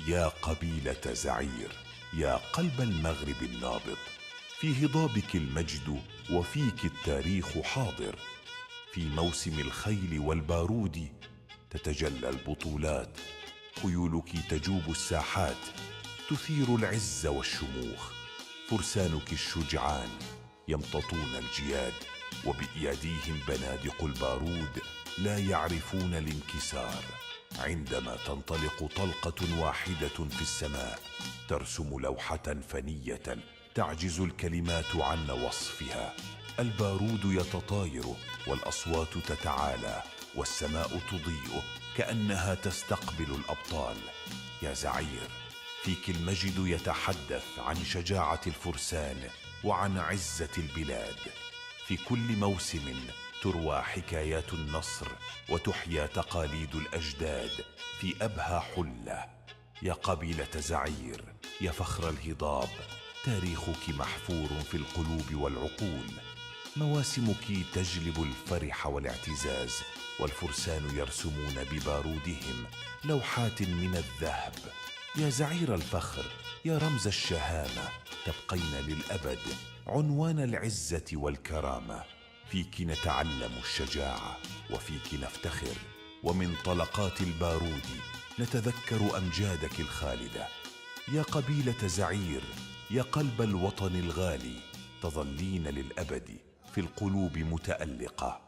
يا قبيلة زعير، يا قلب المغرب النابض، في هضابك المجد وفيك التاريخ حاضر. في موسم الخيل والبارود تتجلى البطولات، خيولك تجوب الساحات، تثير العز والشموخ. فرسانك الشجعان يمتطون الجياد، وبأيديهم بنادق البارود، لا يعرفون الانكسار. عندما تنطلق طلقة واحدة في السماء ترسم لوحة فنية تعجز الكلمات عن وصفها. البارود يتطاير والأصوات تتعالى، والسماء تضيء كأنها تستقبل الأبطال. يا زعير، فيك المجد يتحدث عن شجاعة الفرسان وعن عزة البلاد. في كل موسم تروى حكايات النصر وتحيا تقاليد الأجداد في أبهى حلة. يا قبيلة زعير، يا فخر الهضاب، تاريخك محفور في القلوب والعقول. مواسمك تجلب الفرح والاعتزاز، والفرسان يرسمون ببارودهم لوحات من الذهب. يا زعير الفخر، يا رمز الشهامة، تبقين للأبد عنوان العزة والكرامة. فيك نتعلم الشجاعة وفيك نفتخر، ومن طلقات البارود نتذكر أمجادك الخالدة. يا قبيلة زعير، يا قلب الوطن الغالي، تظلين للأبد في القلوب متألقة.